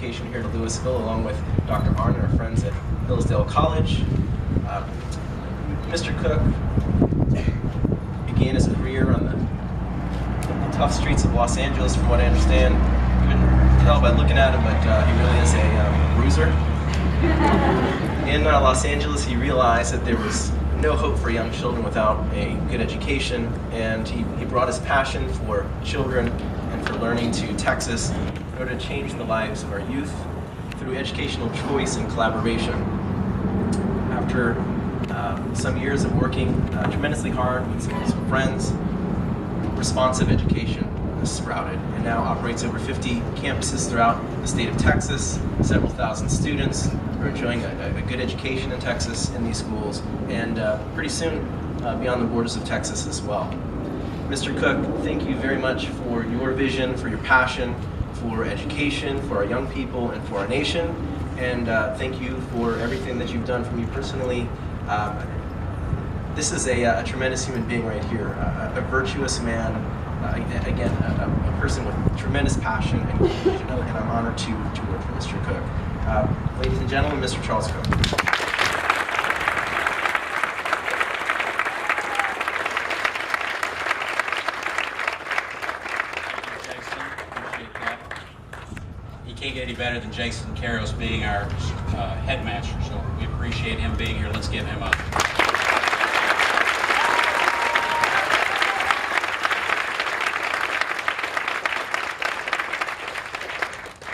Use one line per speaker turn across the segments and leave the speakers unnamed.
education here to Louisville, along with Dr. Arnn and our friends at Hillsdale College. Mr. Cook began his career on the tough streets of Los Angeles, from what I understand. You couldn't tell by looking at him, but he really is a bruiser. In Los Angeles, he realized that there was no hope for young children without a good education, and he brought his passion for children and for learning to Texas in order to change the lives of our youth through educational choice and collaboration. After some years of working tremendously hard with some friends, Responsive Education sprouted and now operates over 50 campuses throughout the state of Texas. Several thousand students are enjoying a good education in Texas in these schools, and pretty soon beyond the borders of Texas as well. Mr. Cook, thank you very much for your vision, for your passion, for education, for our young people, and for our nation. And thank you for everything that you've done for me personally. This is a tremendous human being right here, a virtuous man, again, a person with tremendous passion and vision, and I'm honored to work for Mr. Cook. Ladies and gentlemen, Mr. Charles Cook.
You can't get any better than Jason Karros being our headmaster, so we appreciate him being here. Let's give him up.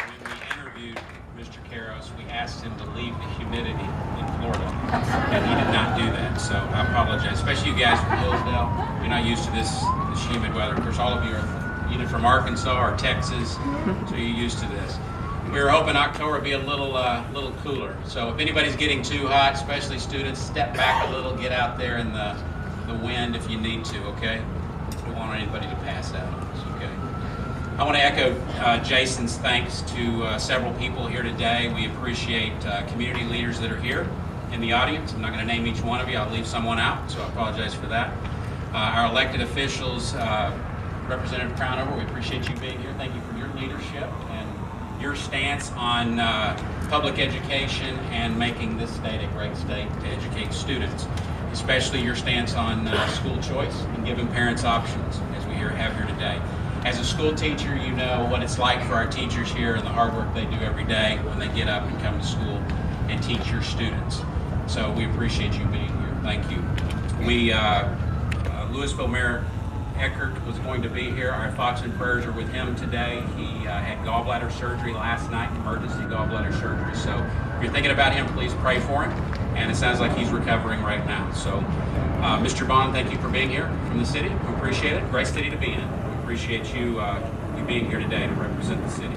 When we interviewed Mr. Karros, we asked him to leave the humidity in Florida, and he did not do that, so I apologize. Especially you guys from Hillsdale, you're not used to this humid weather. Of course, all of you are either from Arkansas or Texas, so you're used to this. We were hoping October would be a little cooler. So if anybody's getting too hot, especially students, step back a little, get out there in the wind if you need to, okay? Don't want anybody to pass out on us, okay? I want to echo Jason's thanks to several people here today. We appreciate community leaders that are here in the audience. I'm not going to name each one of you. I'll leave someone out, so I apologize for that. Our elected officials, Representative Crownover, we appreciate you being here. Thank you for your leadership and your stance on public education and making this state a great state to educate students, especially your stance on school choice and giving parents options, as we have here today. As a school teacher, you know what it's like for our teachers here and the hard work they do every day when they get up and come to school and teach your students. So we appreciate you being here. Thank you. Louisville Mayor Eckert was going to be here. Our thoughts and prayers are with him today. He had gallbladder surgery last night, emergency gallbladder surgery. So if you're thinking about him, please pray for him. And it sounds like he's recovering right now. So Mr. Bond, thank you for being here from the city. We appreciate it. Great city to be in. We appreciate you being here today to represent the city.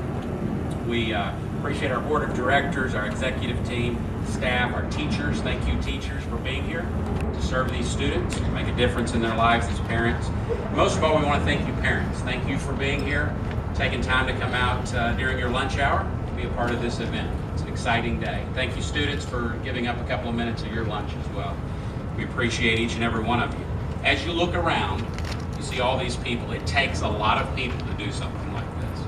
We appreciate our board of directors, our executive team, staff, our teachers. Thank you, teachers, for being here to serve these students, to make a difference in their lives as parents. Most of all, we want to thank you, parents. Thank you for being here, taking time to come out during your lunch hour to be a part of this event. It's an exciting day. Thank you, students, for giving up a couple of minutes of your lunch as well. We appreciate each and every one of you. As you look around, you see all these people. It takes a lot of people to do something like this.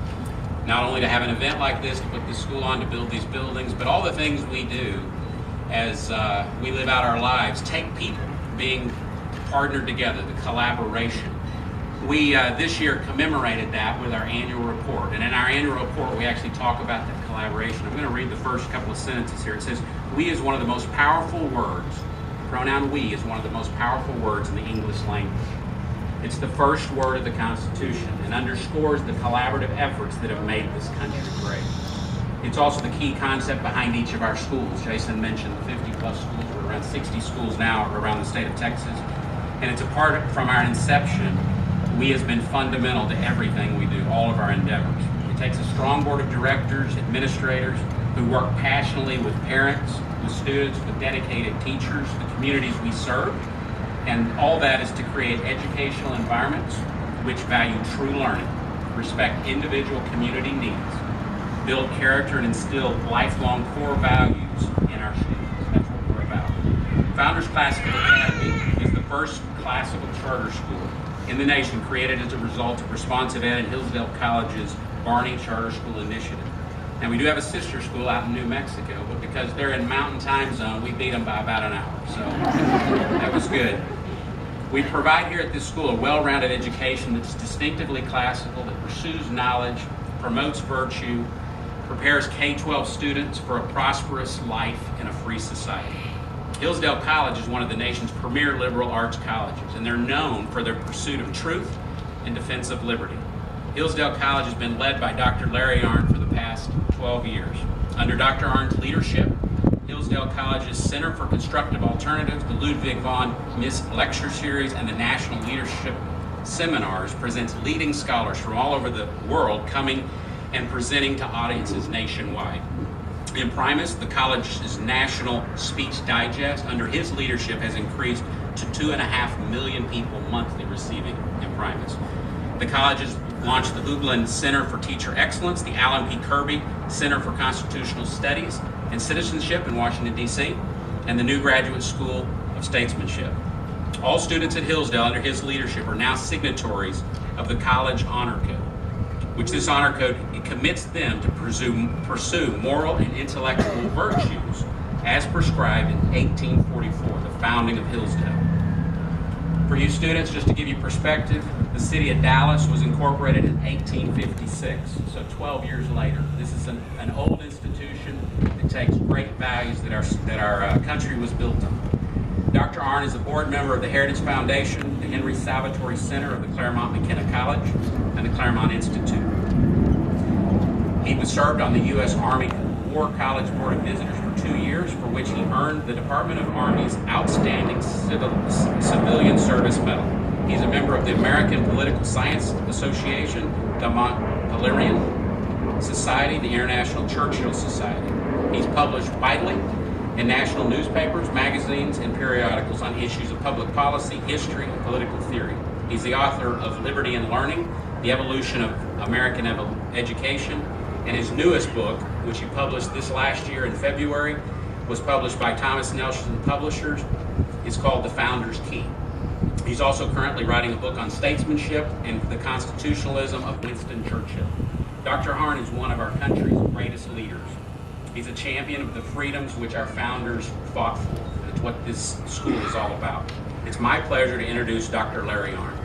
Not only to have an event like this, to put this school on, to build these buildings, but all the things we do as we live out our lives take people being partnered together, the collaboration. We this year commemorated that with our annual report, and in our annual report we actually talk about that collaboration. I'm going to read the first couple of sentences here. It says, "We is one of the most powerful words." The pronoun "we" is one of the most powerful words in the English language. It's the first word of the Constitution and underscores the collaborative efforts that have made this country great. It's also the key concept behind each of our schools. Jason mentioned the 50-plus schools. We're around 60 schools now around the state of Texas. And it's a part from our inception. We has been fundamental to everything we do, all of our endeavors. It takes a strong board of directors, administrators, who work passionately with parents, with students, with dedicated teachers, the communities we serve. And all that is to create educational environments which value true learning, respect individual community needs, build character, and instill lifelong core values in our students. That's what we're about. Founders Classical Academy is the first classical charter school in the nation created as a result of ResponsiveEd and Hillsdale College's Barney Charter School Initiative. And we do have a sister school out in New Mexico, but because they're in Mountain Time Zone, we beat them by about an hour. So that was good. We provide here at this school a well-rounded education that's distinctively classical, that pursues knowledge, promotes virtue, prepares K-12 students for a prosperous life in a free society. Hillsdale College is one of the nation's premier liberal arts colleges, and they're known for their pursuit of truth and defense of liberty. Hillsdale College has been led by Dr. Larry Arnn for the past 12 years. Under Dr. Arnn's leadership, Hillsdale College's Center for Constructive Alternatives, the Ludwig von Mises Lecture Series, and the National Leadership Seminars presents leading scholars from all over the world coming and presenting to audiences nationwide. In Primus, the college's national speech digest under his leadership has increased to 2.5 million people monthly receiving in Primus. The college has launched the Hoogland Center for Teacher Excellence, the Alan P. Kirby Center for Constitutional Studies and Citizenship in Washington, D.C., and the new Graduate School of Statesmanship. All students at Hillsdale under his leadership are now signatories of the College Honor Code, which this honor code commits them to pursue moral and intellectual virtues as prescribed in 1844, the founding of Hillsdale. For you students, just to give you perspective, the city of Dallas was incorporated in 1856, so 12 years later. This is an old institution that takes great values that our country was built on. Dr. Arnn is a board member of the Heritage Foundation, the Henry Salvatori Center of the Claremont McKenna College, and the Claremont Institute. He was served on the U.S. Army War College Board of Visitors for 2 years, for which he earned the Department of Army's Outstanding Civilian Service Medal. He's a member of the American Political Science Association, the Montpellieran Society, the International Churchill Society. He's published widely in national newspapers, magazines, and periodicals on issues of public policy, history, and political theory. He's the author of Liberty and Learning, The Evolution of American Education, and his newest book, which he published this last year in February, was published by Thomas Nelson Publishers. It's called The Founder's Key. He's also currently writing a book on statesmanship and the constitutionalism of Winston Churchill. Dr. Arnn is one of our country's greatest leaders. He's a champion of the freedoms which our founders fought for. That's what this school is all about. It's my pleasure to introduce Dr. Larry Arnn.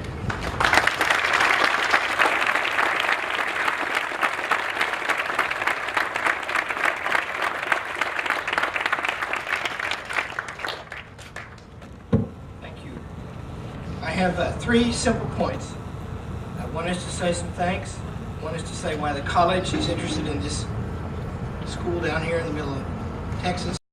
I have 3 simple points. One is to say some thanks. One is to say why the college is interested in this school down here in the middle of Texas.